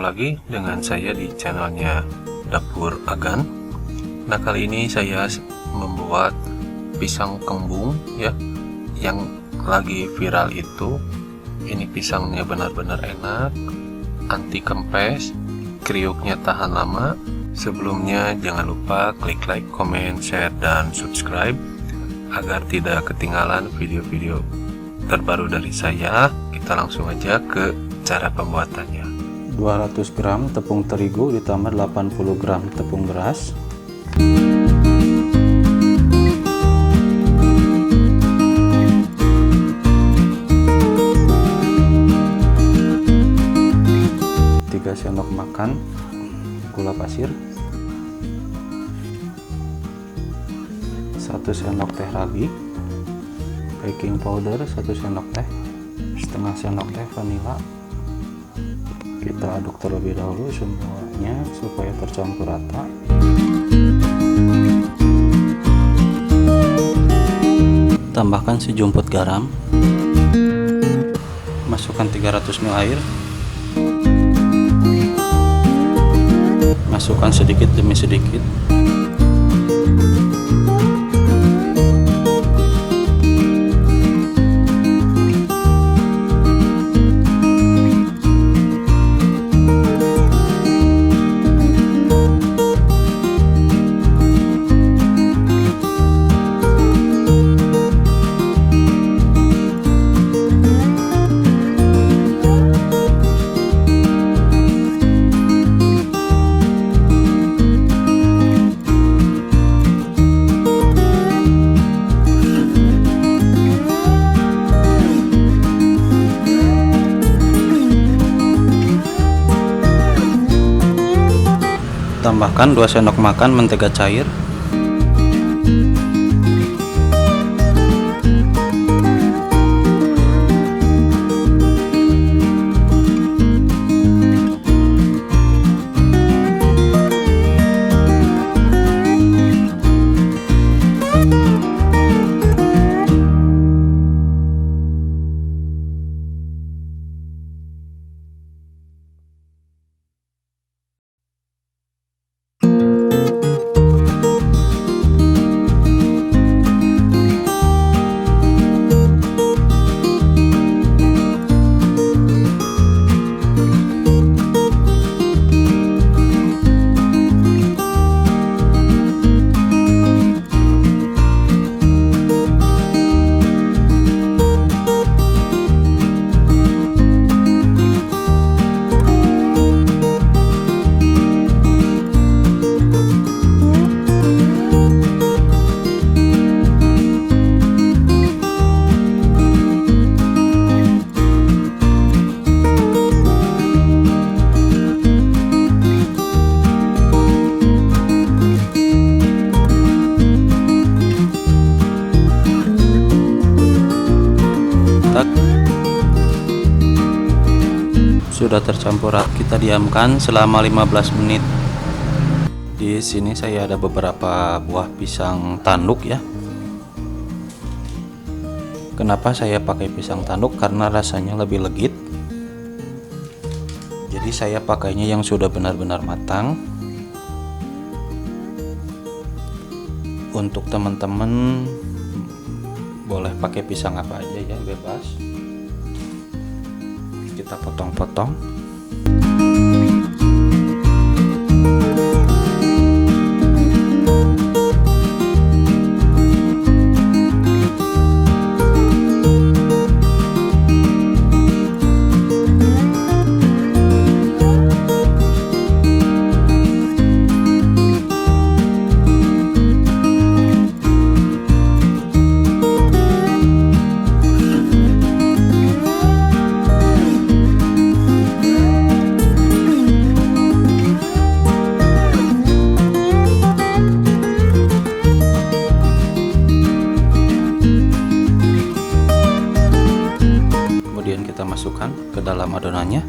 lagi dengan saya di channelnya Dapur Agan. Nah, kali ini saya membuat pisang kembung ya, yang lagi viral itu. Ini pisangnya benar-benar enak, anti kempes, kriuknya tahan lama. Sebelumnya jangan lupa klik like, comment, share, dan subscribe agar tidak ketinggalan video-video terbaru dari saya. Kita langsung aja ke cara pembuatannya. 200 gram tepung terigu ditambah 80 gram tepung beras, 3 sendok makan gula pasir, 1 sendok teh ragi, baking powder 1 sendok teh, setengah sendok teh vanila. Kita aduk terlebih dahulu semuanya supaya tercampur rata. Tambahkan sejumput garam, masukkan 300 ml air, masukkan sedikit demi sedikit. Tambahkan 2 sendok makan mentega cair, sudah tercampur rata. Kita diamkan selama 15 menit. Di sini saya ada beberapa buah pisang tanduk ya. Kenapa saya pakai pisang tanduk? Karena rasanya lebih legit. Jadi saya pakainya yang sudah benar-benar matang. Untuk teman-teman boleh pakai pisang apa aja ya, bebas. Kita potong-potong. Masukkan ke dalam adonannya.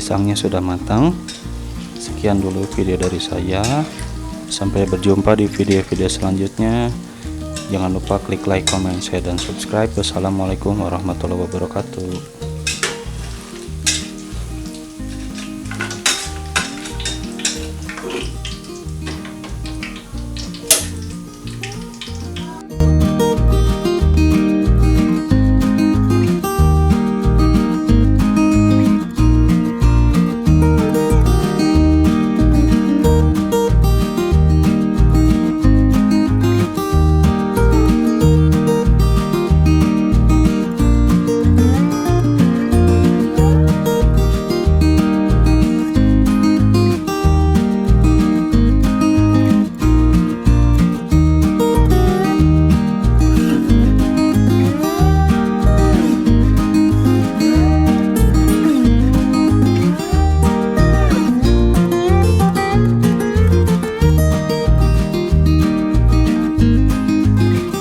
pisangnya sudah matang. Sekian dulu video dari saya. Sampai berjumpa di video-video selanjutnya. Jangan lupa klik like, comment, share, dan subscribe. Wassalamualaikum warahmatullahi wabarakatuh.